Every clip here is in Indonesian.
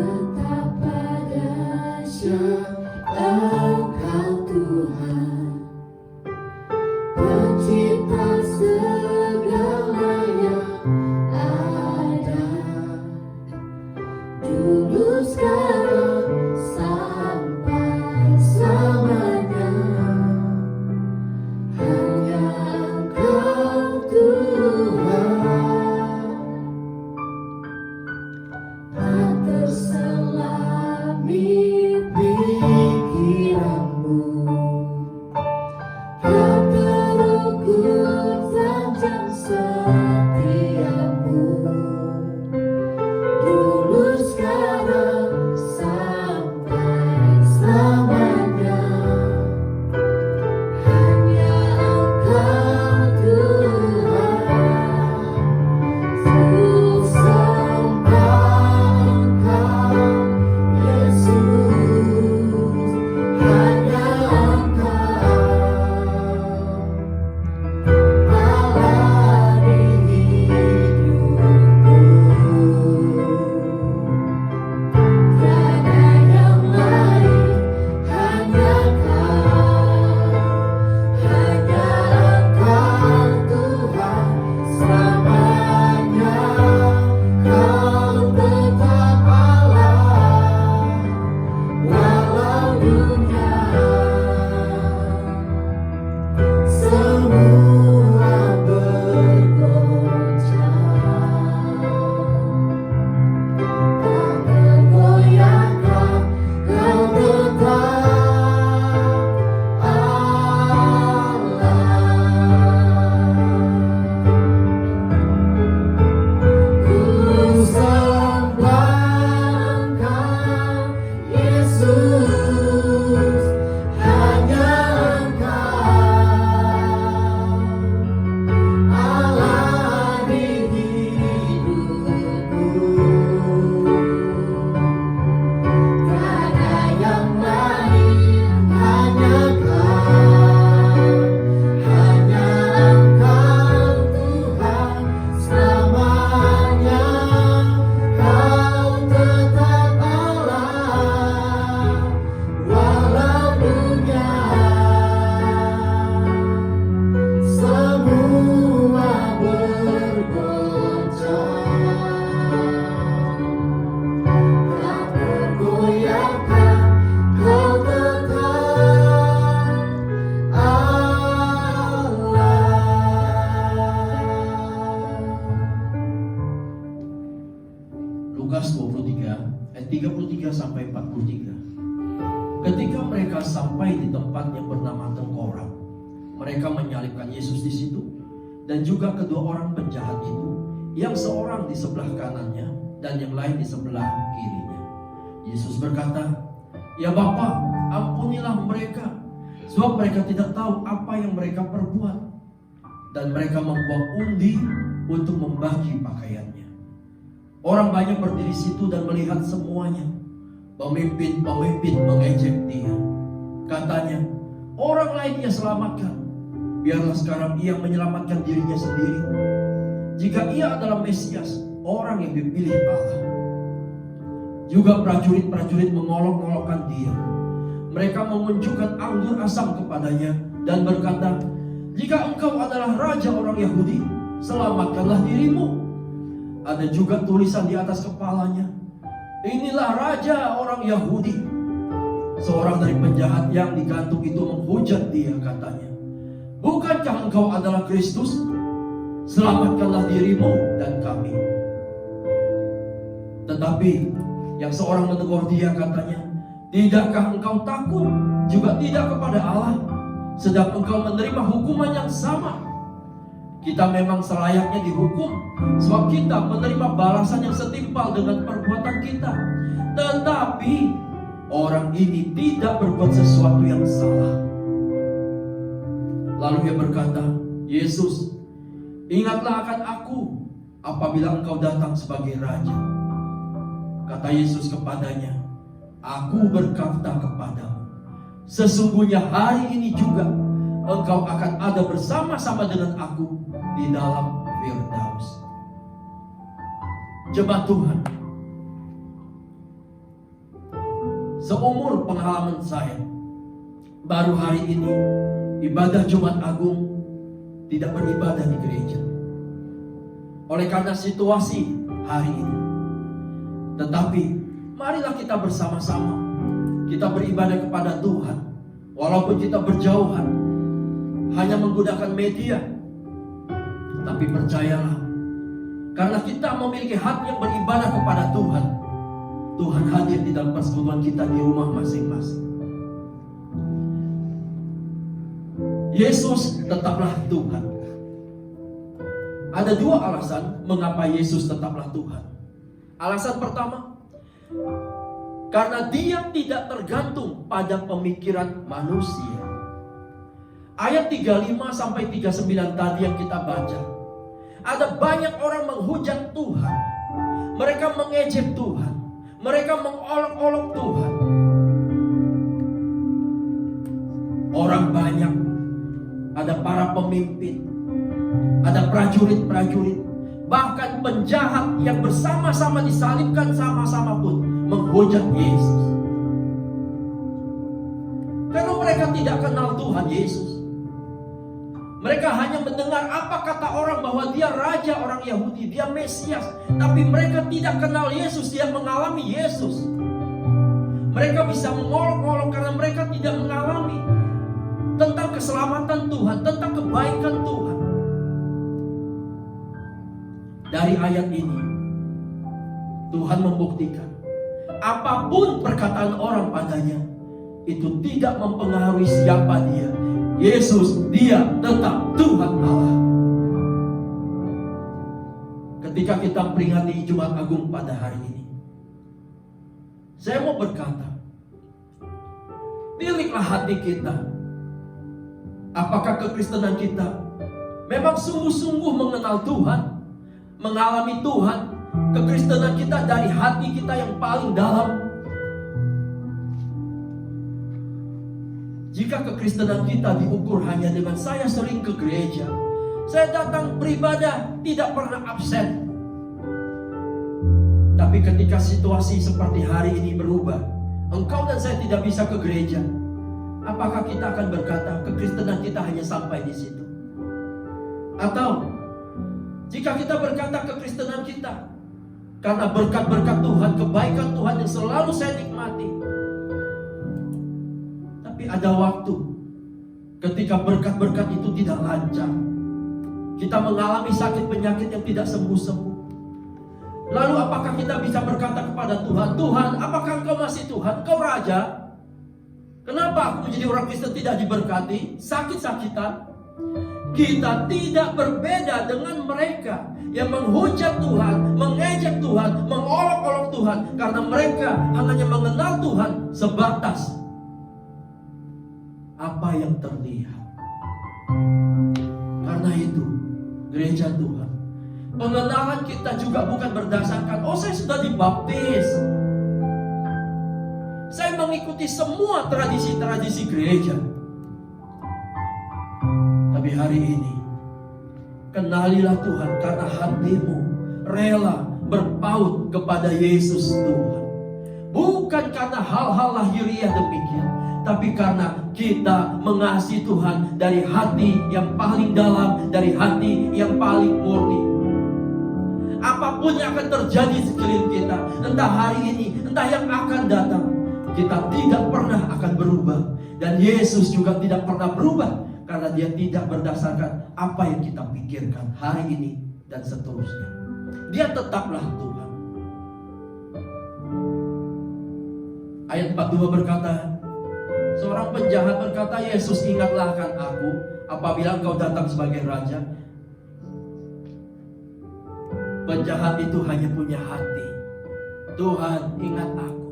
Betapa dahsyat Engkau Tuhan, Pencipta segala yang ada, dulu sekarang sampai selamanya. Hanya Engkau Tuhan, tak terselami pikiranmu, tak terukur panjang setiamu, dulu sekarang sampai selamanya. Hanya Engkau Tuhan, ku sembah Engkau Yesus. Hanya Engkau Allah di hidupku, tiada yang lain. Hanya Engkau Tuhan selamanya. Kau tetap Allah walau dunia semua bergoncang, tak tergoyahkan. Kau tetap Allah. Ku sembah Engkau Yesus. Hanya Engkau Allah di hidupku, tiada yang lain. Hanya Engkau Tuhan selamanya. Kau tetap Allah walau dunia semua bergoncang, tak tergoyahkan. Kau tetap Allah. Lukas 23 ayat 33 sampai 43. Ketika mereka sampai di tempat yang bernama Tengkorak, mereka menyalibkan Yesus di situ dan juga kedua orang penjahat itu, yang seorang di sebelah kanannya dan yang lain di sebelah kirinya. Yesus berkata, "Ya Bapa, ampunilah mereka, sebab mereka tidak tahu apa yang mereka perbuat." Dan mereka membuang undi untuk membagi pakaiannya. Orang banyak berdiri situ dan melihat semuanya. Pemimpin-pemimpin mengejek dia. Katanya, "Orang lain ia selamatkan, biarlah sekarang ia menyelamatkan dirinya sendiri. Jika ia adalah Mesias, orang yang dipilih Allah." Juga prajurit-prajurit mengolok-olokkan dia. Mereka menunjukkan anggur asam kepadanya dan berkata, "Jika engkau adalah raja orang Yahudi, selamatkanlah dirimu." Ada juga tulisan di atas kepalanya, "Inilah raja orang Yahudi." Seorang dari penjahat yang digantung itu menghujat dia, katanya, "Bukankah engkau adalah Kristus? Selamatkanlah dirimu dan kami." Tetapi yang seorang menegur dia, katanya, "Tidakkah engkau takut juga tidak kepada Allah, sedang engkau menerima hukuman yang sama? Kita memang selayaknya dihukum, sebab kita menerima balasan yang setimpal dengan perbuatan kita. Tetapi orang ini tidak berbuat sesuatu yang salah." Lalu ia berkata, "Yesus, ingatlah akan aku apabila engkau datang sebagai raja." Kata Yesus kepadanya, "Aku berkata kepadamu, sesungguhnya hari ini juga engkau akan ada bersama-sama dengan aku di dalam Firdaus." Jemaat Tuhan, seumur pengalaman saya, baru hari ini ibadah Jumat Agung tidak beribadah di gereja. Oleh karena situasi hari ini. Tetapi marilah kita bersama-sama kita beribadah kepada Tuhan. Walaupun kita berjauhan, hanya menggunakan media, tapi percayalah, karena kita memiliki hak yang beribadah kepada Tuhan, Tuhan hadir di dalam persekutuan kita di rumah masing-masing. Yesus tetaplah Tuhan. Ada dua alasan mengapa Yesus tetaplah Tuhan. Alasan pertama, karena Dia tidak tergantung pada pemikiran manusia. Ayat 35 sampai 39 tadi yang kita baca. Ada banyak orang menghujat Tuhan. Mereka mengejek Tuhan. Mereka mengolok-olok Tuhan. Orang banyak. Ada para pemimpin. Ada prajurit-prajurit. Bahkan penjahat yang bersama-sama disalibkan sama-sama pun menghujat Yesus. Karena mereka tidak kenal Tuhan Yesus. Mereka hanya mendengar apa kata orang bahwa Dia Raja orang Yahudi, Dia Mesias. Tapi mereka tidak kenal Yesus, Dia mengalami Yesus. Mereka bisa mengolok-olok karena mereka tidak mengalami tentang keselamatan Tuhan, tentang kebaikan Tuhan. Dari ayat ini Tuhan membuktikan apapun perkataan orang padanya itu tidak mempengaruhi siapa Dia. Yesus, Dia tetap Tuhan Allah. Ketika kita peringati Jumat Agung pada hari ini, saya mau berkata, pilihlah hati kita. Apakah kekristenan kita memang sungguh-sungguh mengenal Tuhan, mengalami Tuhan? Kekristenan kita dari hati kita yang paling dalam. Jika kekristenan kita diukur hanya dengan saya sering ke gereja, saya datang beribadah, tidak pernah absen. Tapi ketika situasi seperti hari ini berubah, engkau dan saya tidak bisa ke gereja, apakah kita akan berkata kekristenan kita hanya sampai di situ? Atau jika kita berkata kekristenan kita karena berkat-berkat Tuhan, kebaikan Tuhan yang selalu saya nikmati, tapi ada waktu ketika berkat-berkat itu tidak lancar, kita mengalami sakit penyakit yang tidak sembuh-sembuh. Lalu apakah kita bisa berkata kepada Tuhan, Tuhan, apakah Engkau masih Tuhan? Engkau Raja? Kenapa aku menjadi orang Kristen tidak diberkati? Sakit-sakitan? Kita tidak berbeda dengan mereka yang menghujat Tuhan, mengejek Tuhan, mengolok-olok Tuhan, karena mereka hanya mengenal Tuhan sebatas apa yang terlihat. Karena itu, gereja Tuhan, pengenalan kita juga bukan berdasarkan, oh saya sudah dibaptis, saya mengikuti semua tradisi-tradisi gereja. Tapi hari ini, kenalilah Tuhan karena hatimu rela berpaut kepada Yesus Tuhan. Bukan karena hal-hal lahiriah demikian, tapi karena kita mengasihi Tuhan dari hati yang paling dalam, dari hati yang paling murni. Apapun yang akan terjadi sekeliling kita, entah hari ini, entah yang akan datang, kita tidak pernah akan berubah. Dan Yesus juga tidak pernah berubah, karena Dia tidak berdasarkan apa yang kita pikirkan hari ini dan seterusnya. Dia tetaplah Tuhan. Ayat 42 berkata, seorang penjahat berkata, Yesus, ingatlah akan aku apabila Engkau datang sebagai Raja. Penjahat itu hanya punya hati. Tuhan, ingat aku.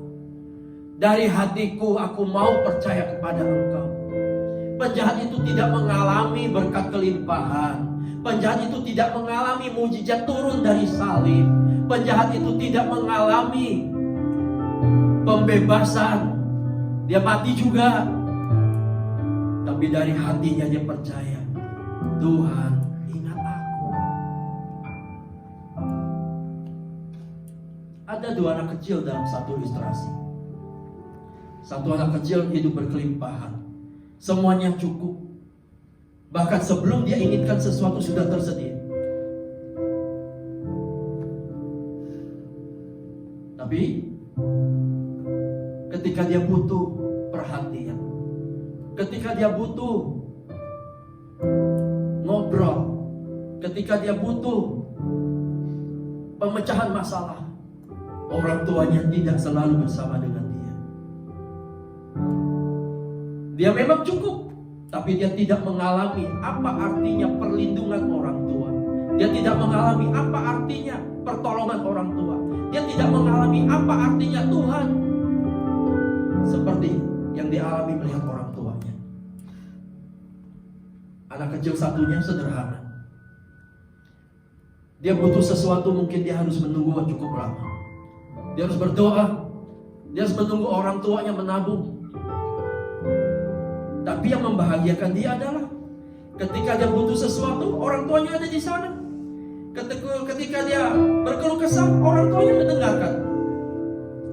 Dari hatiku aku mau percaya kepada Engkau. Penjahat itu tidak mengalami berkat kelimpahan. Penjahat itu tidak mengalami mujizat turun dari salib. Penjahat itu tidak mengalami pembebasan. Dia mati juga. Tapi dari hatinya dia percaya, Tuhan, ingat aku. Ada dua anak kecil dalam satu ilustrasi. Satu anak kecil hidup berkelimpahan. Semuanya cukup. Bahkan sebelum dia inginkan sesuatu sudah tersedia. Tapi ketika dia butuh perhatian, ketika dia butuh ngobrol, ketika dia butuh pemecahan masalah, orang tuanya tidak selalu bersama dengan dia. Dia memang cukup, tapi dia tidak mengalami apa artinya perlindungan orang tua. Dia tidak mengalami apa artinya pertolongan orang tua. Dia tidak mengalami apa artinya Tuhan, seperti yang dialami melihat orang tuanya. Anak kecil satunya sederhana. Dia butuh sesuatu, mungkin dia harus menunggu cukup lama. Dia harus berdoa. Dia harus menunggu orang tuanya menabung. Tapi yang membahagiakan dia adalah ketika dia butuh sesuatu, orang tuanya ada di sana. Ketika dia berkeluh kesah, orang tuanya mendengarkan.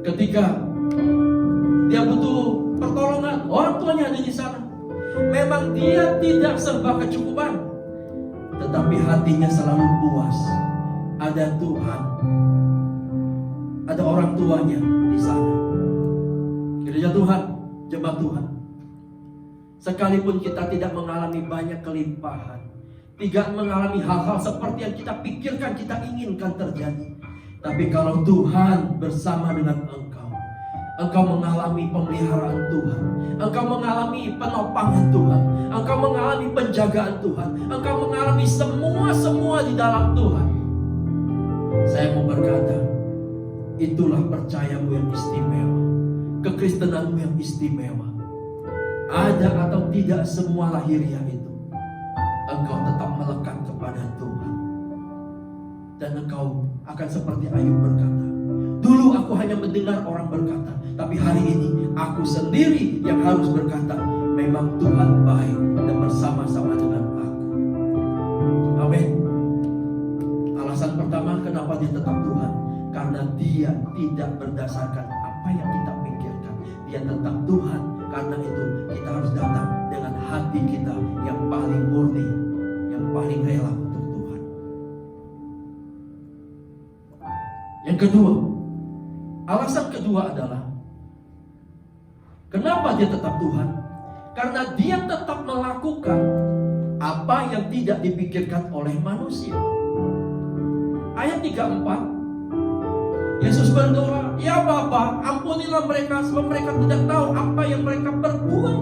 Ketika dia butuh pertolongan, orang tuanya ada di sana. Memang dia tidak serba kecukupan, tetapi hatinya selalu puas. Ada Tuhan, ada orang tuanya di sana. Gereja Tuhan, jemaat Tuhan, sekalipun kita tidak mengalami banyak kelimpahan, tidak mengalami hal-hal seperti yang kita pikirkan, kita inginkan terjadi, tapi kalau Tuhan bersama dengan engkau, engkau mengalami pemeliharaan Tuhan, engkau mengalami penopangan Tuhan, engkau mengalami penjagaan Tuhan, engkau mengalami semua di dalam Tuhan. Saya mau berkata, itulah percayamu yang istimewa, kekristenanmu yang istimewa. Ada atau tidak semua lahiriah itu, engkau tetap melekat kepada Tuhan. Dan engkau akan seperti Ayub berkata, dulu aku hanya mendengar orang berkata, tapi hari ini aku sendiri yang harus berkata, memang Tuhan baik dan bersama-sama dengan aku. Amin. Alasan pertama kenapa dia tetap Tuhan, karena dia tidak berdasarkan apa yang kita pikirkan. Dia tetap Tuhan. Karena itu kita harus datang dengan hati kita yang paling murni, yang paling rela untuk Tuhan. Yang kedua, alasan kedua adalah kenapa dia tetap Tuhan? Karena dia tetap melakukan apa yang tidak dipikirkan oleh manusia. Ayat 34, Yesus berdoa, ya Bapa, ampunilah mereka sebab mereka tidak tahu apa yang mereka perbuat.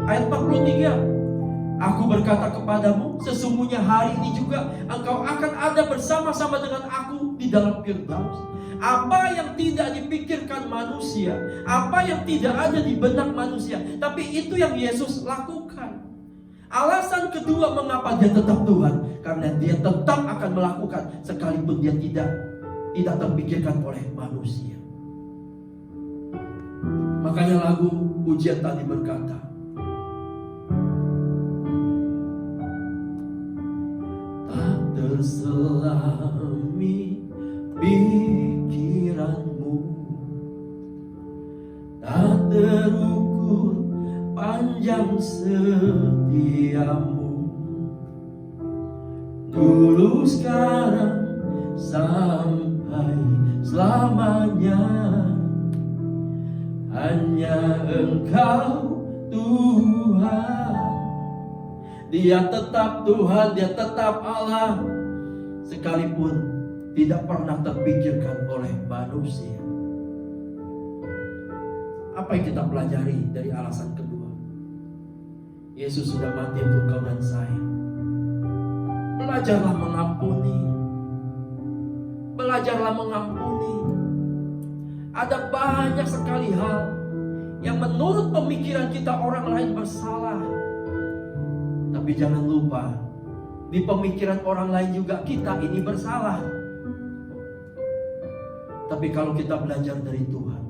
Ayat 43, aku berkata kepadamu, sesungguhnya hari ini juga engkau akan ada bersama-sama dengan aku di dalam Firdaus. Apa yang tidak dipikirkan manusia, apa yang tidak ada di benak manusia, tapi itu yang Yesus lakukan. Alasan kedua mengapa dia tetap Tuhan, karena dia tetap akan melakukan sekalipun dia tidak terpikirkan oleh manusia. Makanya lagu pujian tadi berkata, tak terselami pikiranmu, tak terukur panjang setiamu, dulu sekarang sampai selamanya, hanya Engkau Tuhan. Dia tetap Tuhan, dia tetap Allah, sekalipun tidak pernah terpikirkan oleh manusia. Apa yang kita pelajari dari alasan kedua? Yesus sudah mati untuk kau dan saya. Belajarlah mengampuni. Belajarlah mengampuni. Ada banyak sekali hal yang menurut pemikiran kita orang lain bersalah. Tapi jangan lupa, di pemikiran orang lain juga kita ini bersalah. Tapi kalau kita belajar dari Tuhan,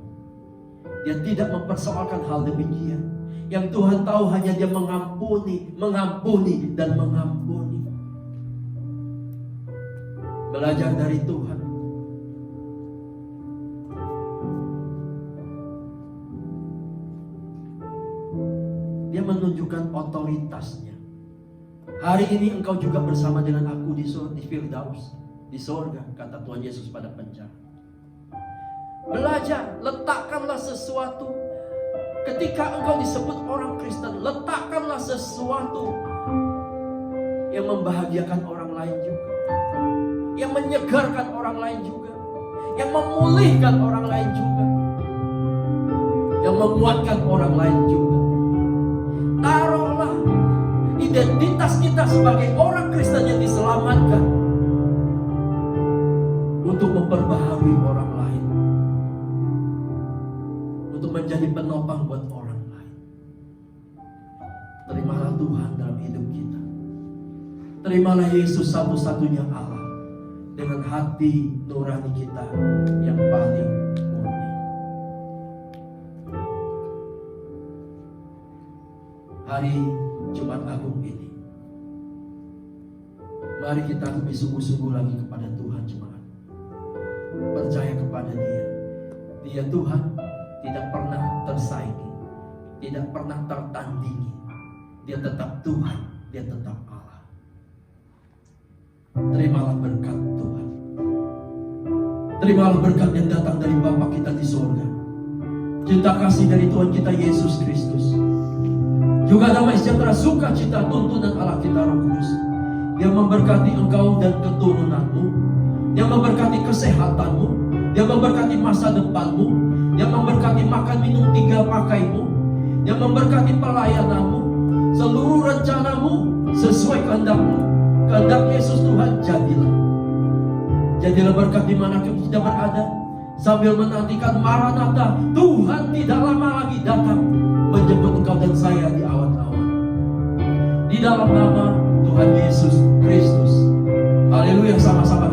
dia tidak mempersoalkan hal demikian. Yang Tuhan tahu hanya dia mengampuni, mengampuni, dan mengampuni. Belajar dari Tuhan. Dia menunjukkan otoritasnya. Hari ini engkau juga bersama dengan aku di Firdaus, di sorga, kata Tuhan Yesus pada penjara. Belajar, letakkanlah sesuatu. Ketika engkau disebut orang Kristen, letakkanlah sesuatu yang membahagiakan orang lain juga, yang menyegarkan orang lain juga, yang memulihkan orang lain juga, yang menguatkan orang lain juga. Taruhlah identitas kita sebagai orang Kristen yang diselamatkan untuk memperbaharui orang lain, untuk menjadi penopang buat orang lain. Terimalah Tuhan dalam hidup kita. Terimalah Yesus satu-satunya Allah dengan hati nurani kita yang paling murni. Hari Jumat Agung ini, mari kita lebih sungguh-sungguh lagi kepada Tuhan jemaat. Percaya kepada Dia. Dia Tuhan, tidak pernah tersaingi, tidak pernah tertandingi. Dia tetap Tuhan, Dia tetap Allah. Terimalah berkat Tuhan. Terimalah berkat yang datang dari Bapa kita di surga. Cinta kasih dari Tuhan kita Yesus Kristus, juga damai sejahtera, sukacita, tuntunan Allah kita Roh Kudus, yang memberkati engkau dan keturunanmu, yang memberkati kesehatanmu, yang memberkati masa depanmu, yang memberkati makan minum tinggal pakaimu, yang memberkati pelayananmu, seluruh rencanamu sesuai kehendakmu. Kehendak Yesus Tuhan jadilah. Jadilah berkat di mana kita berada, sambil menantikan Maranatha, Tuhan tidak lama lagi datang menjemput engkau dan saya di awan-awan. Di dalam nama Tuhan Yesus Kristus. Haleluya, sama-sama